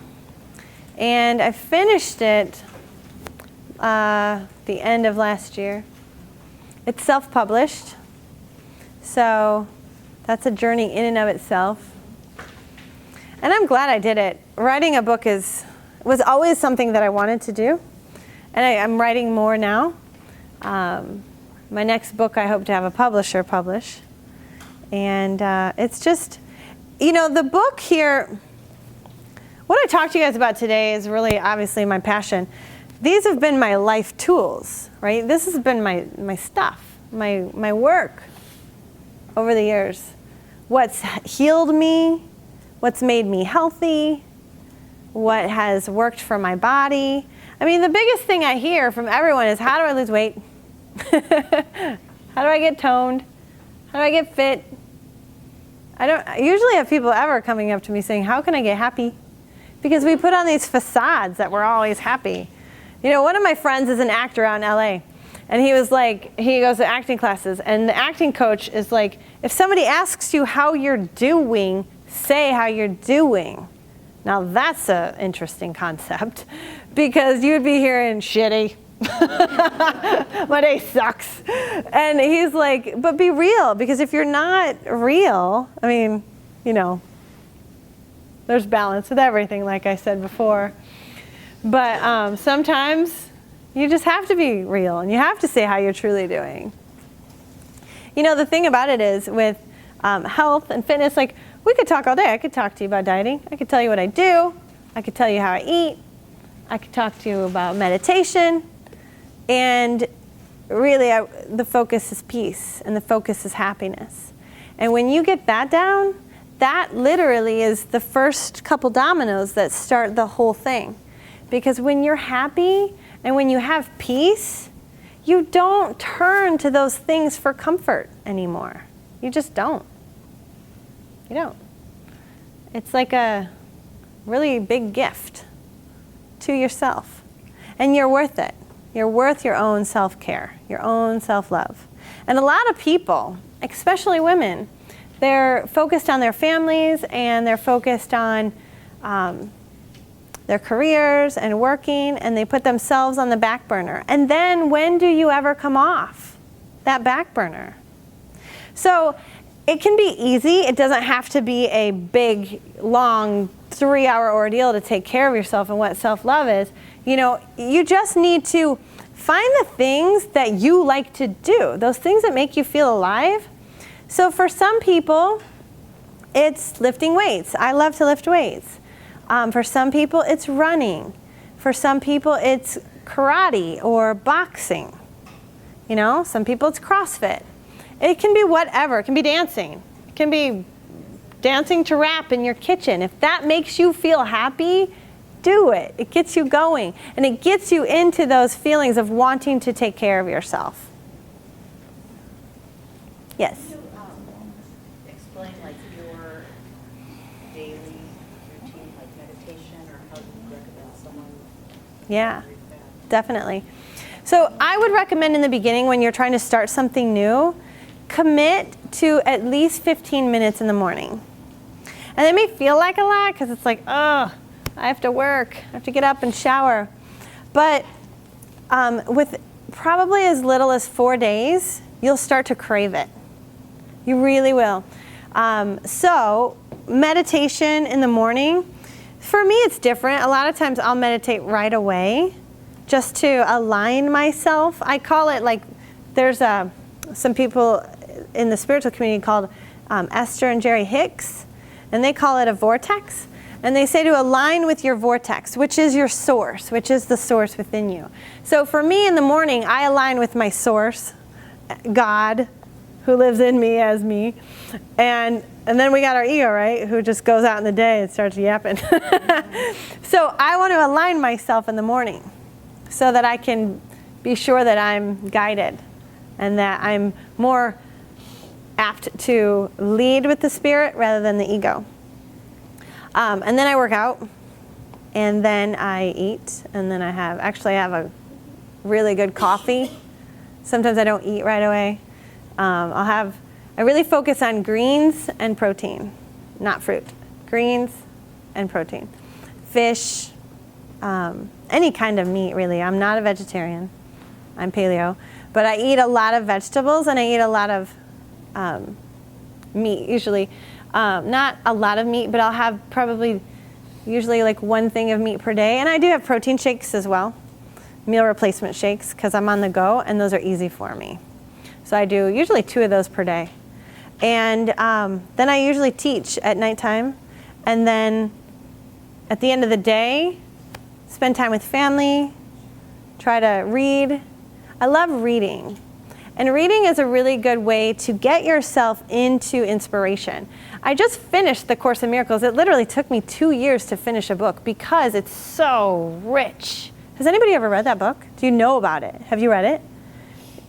and I finished it the end of last year. It's self-published, so that's a journey in and of itself. And I'm glad I did it. Writing a book was always something that I wanted to do. And I'm writing more now. My next book I hope to have a publisher publish. And it's just, the book here, what I talked to you guys about today is really obviously my passion. These have been my life tools, right? This has been my stuff, my work over the years. What's healed me, what's made me healthy, what has worked for my body. I mean, the biggest thing I hear from everyone is, how do I lose weight? How do I get toned? How do I get fit? I don't usually have people ever coming up to me saying, how can I get happy? Because we put on these facades that we're always happy. One of my friends is an actor out in LA. And he was like, he goes to acting classes. And the acting coach is like, if somebody asks you how you're doing, say how you're doing. Now that's an interesting concept. Because you'd be hearing shitty. My day sucks. And he's like, but be real, because if you're not real, I mean, there's balance with everything, like I said before. But sometimes you just have to be real, and you have to say how you're truly doing. The thing about it is with health and fitness, like, we could talk all day. I could talk to you about dieting. I could tell you what I do. I could tell you how I eat. I could talk to you about meditation. And really, the focus is peace, and the focus is happiness. And when you get that down, that literally is the first couple dominoes that start the whole thing. Because when you're happy and when you have peace, you don't turn to those things for comfort anymore. You just don't. You don't. It's like a really big gift to yourself. And you're worth it. You're worth your own self-care, your own self-love. And a lot of people, especially women, they're focused on their families, and they're focused on their careers and working, and they put themselves on the back burner. And then when do you ever come off that back burner? So it can be easy. It doesn't have to be a big, long, 3-hour ordeal to take care of yourself and what self-love is. You just need to find the things that you like to do, those things that make you feel alive. So for some people, it's lifting weights. I love to lift weights. For some people, it's running. For some people, it's karate or boxing. Some people, it's CrossFit. It can be whatever. It can be dancing. It can be dancing to rap in your kitchen. If that makes you feel happy, do it. It gets you going. And it gets you into those feelings of wanting to take care of yourself. Yes? Can you explain your daily routine, like meditation, or how do you recommend someone? Yeah, definitely. So I would recommend in the beginning, when you're trying to start something new, commit to at least 15 minutes in the morning. And it may feel like a lot because it's like, oh, I have to work. I have to get up and shower. But with probably as little as 4 days, you'll start to crave it. You really will. So meditation in the morning, for me it's different. A lot of times I'll meditate right away just to align myself. I call it like, there's some people in the spiritual community called Esther and Jerry Hicks, and they call it a vortex. And they say to align with your vortex, which is your source, which is the source within you. So for me in the morning, I align with my source, God, who lives in me as me. And then we got our ego, right, who just goes out in the day and starts yapping. So I want to align myself in the morning so that I can be sure that I'm guided and that I'm more apt to lead with the spirit rather than the ego. And then I work out, and then I eat, and then I have a really good coffee. Sometimes I don't eat right away. I really focus on greens and protein, not fruit. Greens and protein. Fish, any kind of meat really. I'm not a vegetarian. I'm paleo. But I eat a lot of vegetables, and I eat a lot of meat usually. Not a lot of meat, but I'll have usually like one thing of meat per day. And I do have protein shakes as well. meal replacement shakes because I'm on the go, and those are easy for me. So I do usually 2 of those per day. And then I usually teach at nighttime, and then at the end of the day, spend time with family, try to read. I love reading. And reading is a really good way to get yourself into inspiration. I just finished the Course in Miracles. It literally took me 2 years to finish a book because it's so rich. Has anybody ever read that book? Do you know about it? Have you read it?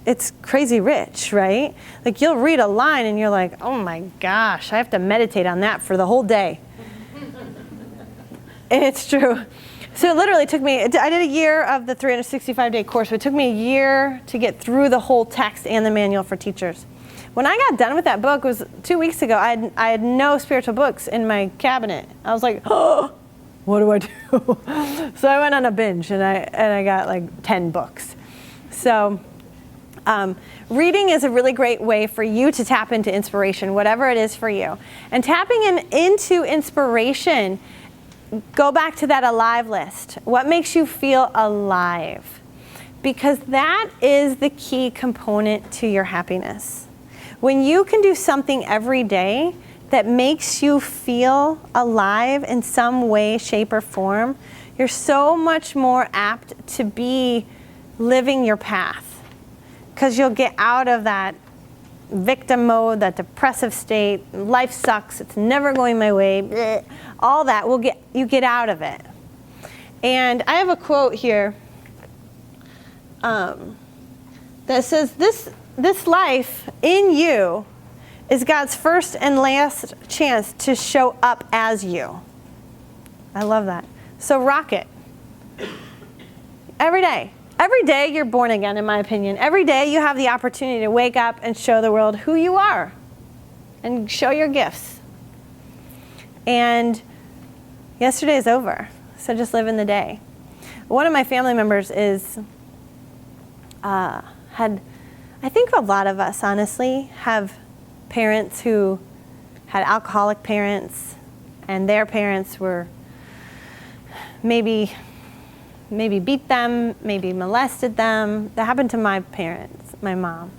It's crazy rich, right? Like you'll read a line and you're like, oh my gosh, I have to meditate on that for the whole day. And it's true. So it literally took me, I did a year of the 365-day course, but it took me a year to get through the whole text and the manual for teachers. When I got done with that book, it was 2 weeks ago, I had no spiritual books in my cabinet. I was like, oh, what do I do? So I went on a binge and I got like 10 books. So reading is a really great way for you to tap into inspiration, whatever it is for you. And tapping into inspiration, go back to that alive list. What makes you feel alive? Because that is the key component to your happiness. When you can do something every day that makes you feel alive in some way, shape, or form, you're so much more apt to be living your path. Because you'll get out of that victim mode, that depressive state, life sucks, it's never going my way, bleh, all that, you get out of it. And I have a quote here that says, this life in you is God's first and last chance to show up as you. I love that. So rock it. Every day. Every day you're born again, in my opinion. Every day you have the opportunity to wake up and show the world who you are and show your gifts. And yesterday is over, so just live in the day. One of my family members I think a lot of us, honestly, have parents who had alcoholic parents, and their parents were maybe beat them, maybe molested them. That happened to my parents, my mom.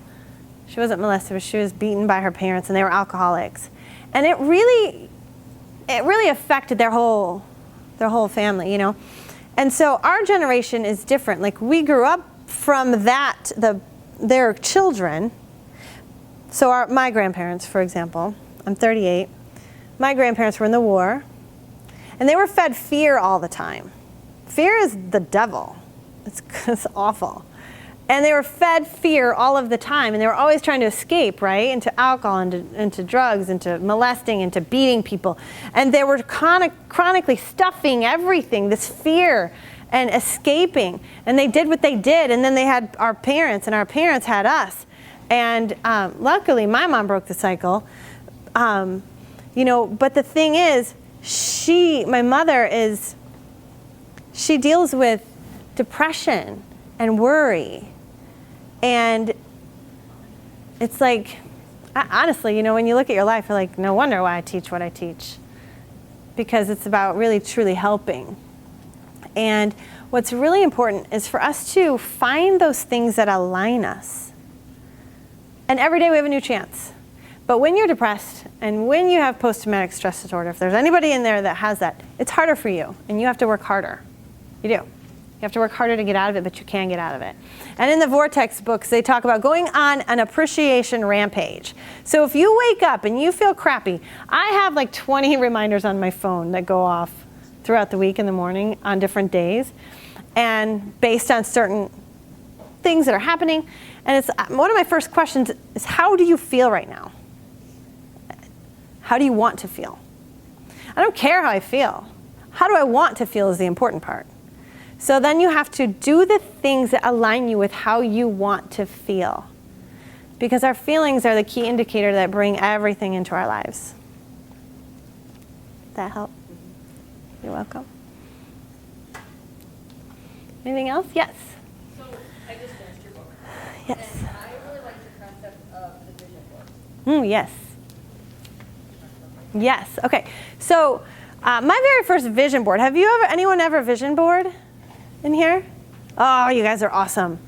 She wasn't molested, but she was beaten by her parents, and they were alcoholics. And it really affected their whole family, you know. And so our generation is different. Like, we grew up from that, their children. So my grandparents, for example, I'm 38. My grandparents were in the war, and they were fed fear all the time. Fear is the devil. It's awful. And they were fed fear all of the time, and they were always trying to escape, right? Into alcohol, into drugs, into molesting, into beating people. And they were chronically stuffing everything, this fear, and escaping. And they did what they did, and then they had our parents, and our parents had us. And luckily, my mom broke the cycle. But the thing is, my mother she deals with depression and worry. And it's like, honestly, when you look at your life, you're like, no wonder why I teach what I teach. Because it's about really, truly helping. And what's really important is for us to find those things that align us. And every day we have a new chance. But when you're depressed and when you have post-traumatic stress disorder, if there's anybody in there that has that, it's harder for you, and you have to work harder. You do. You have to work harder to get out of it, but you can get out of it. And in the Vortex books, they talk about going on an appreciation rampage. So if you wake up and you feel crappy, I have like 20 reminders on my phone that go off throughout the week in the morning on different days, and based on certain things that are happening. And it's one of my first questions is, how do you feel right now? How do you want to feel? I don't care how I feel. How do I want to feel is the important part. So then you have to do the things that align you with how you want to feel. Because our feelings are the key indicator that bring everything into our lives. That help? You're welcome. Anything else? Yes. So I just finished your book. Yes. And I really like the concept of the vision board. Yes. Yes. Okay. So my very first vision board. Have you anyone ever vision board in here? Oh, you guys are awesome.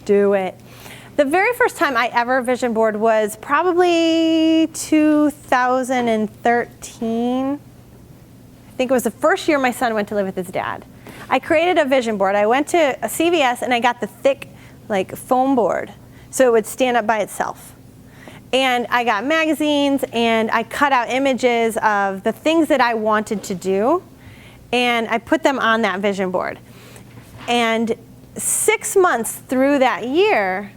Do it. The very first time I ever vision board was probably 2013. I think it was the first year my son went to live with his dad. I created a vision board. I went to a CVS and I got the thick like foam board so it would stand up by itself. And I got magazines and I cut out images of the things that I wanted to do and I put them on that vision board. And 6 months through that year,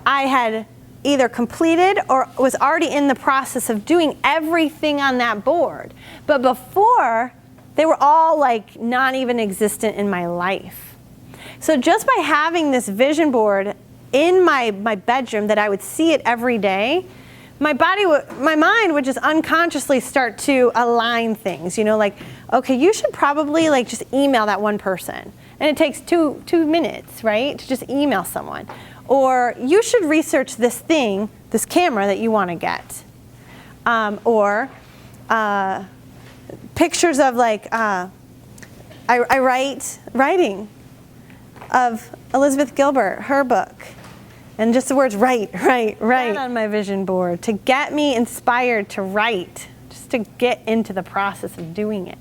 I had either completed or was already in the process of doing everything on that board. But before, they were all like not even existent in my life. So just by having this vision board in my bedroom that I would see it every day, my mind would just unconsciously start to align things, like, okay, you should probably like just email that one person. And it takes two minutes, right, to just email someone. Or you should research this thing, this camera that you want to get. Or pictures of like, I writing of Elizabeth Gilbert, her book. And just the words write on my vision board to get me inspired to write, just to get into the process of doing it.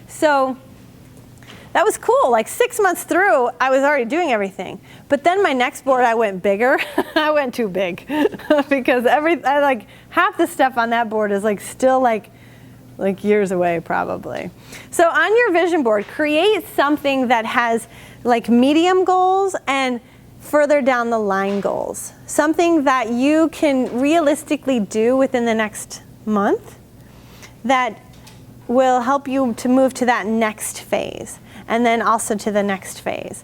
So that was cool. Like 6 months through, I was already doing everything. But then my next board, I went bigger. I went too big because half the stuff on that board is like still like years away probably. So on your vision board, create something that has like medium goals and further down the line goals. Something that you can realistically do within the next month that will help you to move to that next phase and then also to the next phase.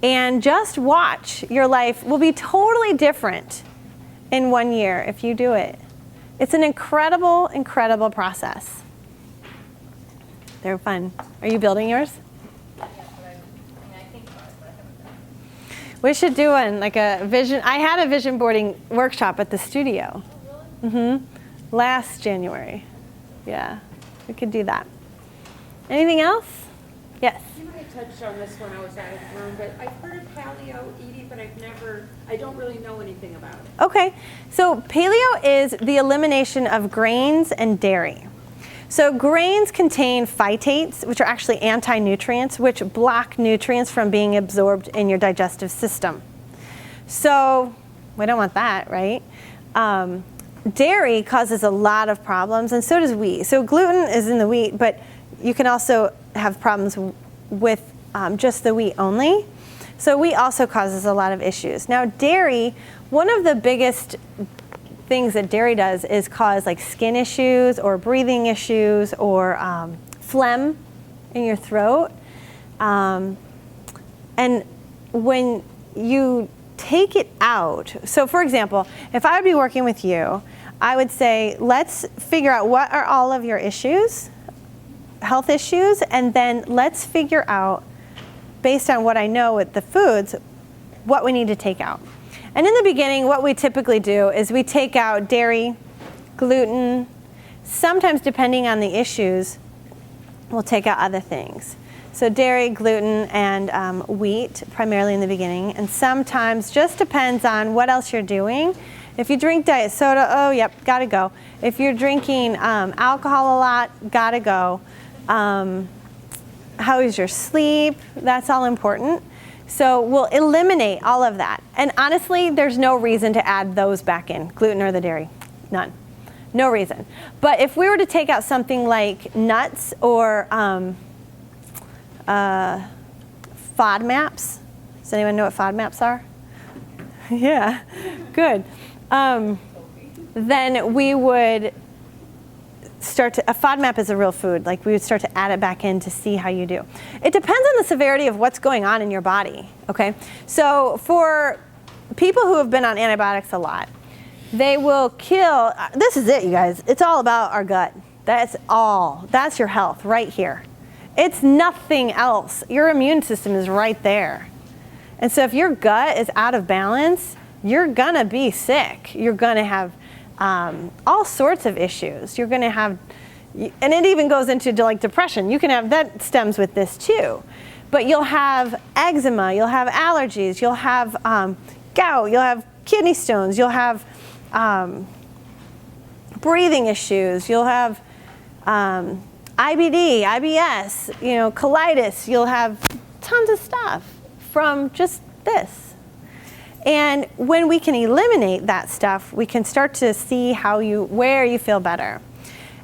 And just watch. Your life will be totally different in 1 year if you do it. It's an incredible, incredible process. They're fun. Are you building yours? We should do one, like a vision. I had a vision boarding workshop at the studio. Last January. Yeah, we could do that. Anything else? Yes. You might have touched on this when I was out of the room, but I've heard of paleo eating, but I don't really know anything about it. Okay, so paleo is the elimination of grains and dairy. So grains contain phytates, which are actually anti-nutrients, which block nutrients from being absorbed in your digestive system. So we don't want that, right? Dairy causes a lot of problems, and so does wheat. So gluten is in the wheat, but you can also have problems with just the wheat only. So wheat also causes a lot of issues. Now dairy, one of the biggest things that dairy does is cause like skin issues or breathing issues or phlegm in your throat. And when you take it out, so for example, if I would be working with you, I would say, let's figure out what are all of your issues, health issues, and then let's figure out, based on what I know with the foods, what we need to take out. And in the beginning, what we typically do is we take out dairy, gluten, sometimes depending on the issues, we'll take out other things. So dairy, gluten, and wheat, primarily in the beginning. And sometimes just depends on what else you're doing. If you drink diet soda, oh, yep, gotta go. If you're drinking alcohol a lot, gotta go. How is your sleep? That's all important. So we'll eliminate all of that. And honestly, there's no reason to add those back in, gluten or the dairy, none. No reason. But if we were to take out something like nuts or FODMAPs, does anyone know what FODMAPs are? Yeah, good. Then we would start to, a FODMAP is a real food, like we would start to add it back in to see how you do. It depends on the severity of what's going on in your body, okay? So for people who have been on antibiotics a lot, they will kill, this is it you guys, it's all about our gut. That's all, that's your health right here. It's nothing else. Your immune system is right there. And so if your gut is out of balance, you're gonna be sick. You're gonna have all sorts of issues. You're gonna have, and it even goes into like depression. You can have, that stems with this too. But you'll have eczema, you'll have allergies, you'll have gout, you'll have kidney stones, you'll have breathing issues, you'll have IBD, IBS, colitis, you'll have tons of stuff from just this. And when we can eliminate that stuff, we can start to see where you feel better.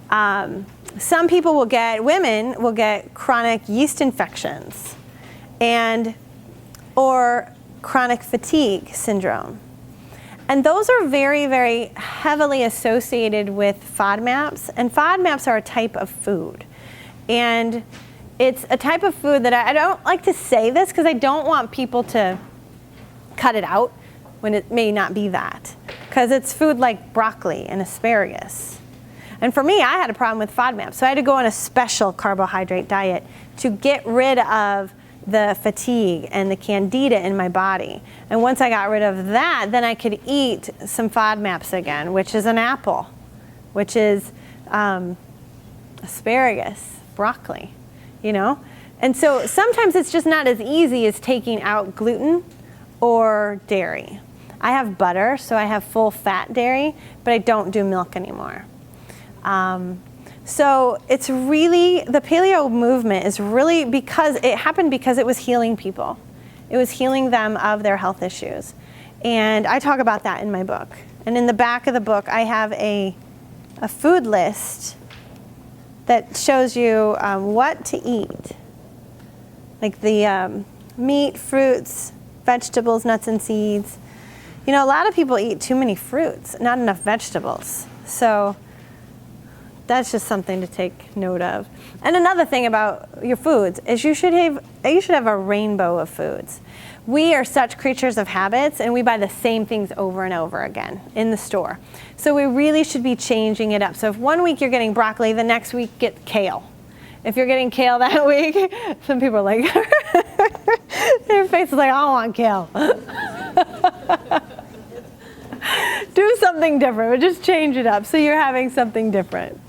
Some people women will get chronic yeast infections or chronic fatigue syndrome. And those are very, very heavily associated with FODMAPs. And FODMAPs are a type of food. And it's a type of food that I don't like to say this because I don't want people to cut it out when it may not be that. Because it's food like broccoli and asparagus. And for me, I had a problem with FODMAPs. So I had to go on a special carbohydrate diet to get rid of the fatigue and the candida in my body. And once I got rid of that, then I could eat some FODMAPs again, which is an apple, which is asparagus, broccoli, And so sometimes it's just not as easy as taking out gluten or dairy. I have butter, so I have full fat dairy, but I don't do milk anymore. So it's really, the paleo movement is really because it was healing people. It was healing them of their health issues. And I talk about that in my book. And in the back of the book, I have a food list that shows you what to eat. Like the meat, fruits, vegetables, nuts and seeds. A lot of people eat too many fruits, not enough vegetables. So that's just something to take note of. And another thing about your foods is you should have a rainbow of foods. We are such creatures of habits, and we buy the same things over and over again in the store. So we really should be changing it up. So if one week you're getting broccoli, the next week get kale. If you're getting kale that week, some people are like, their face is like, I don't want kale. Do something different, but just change it up so you're having something different.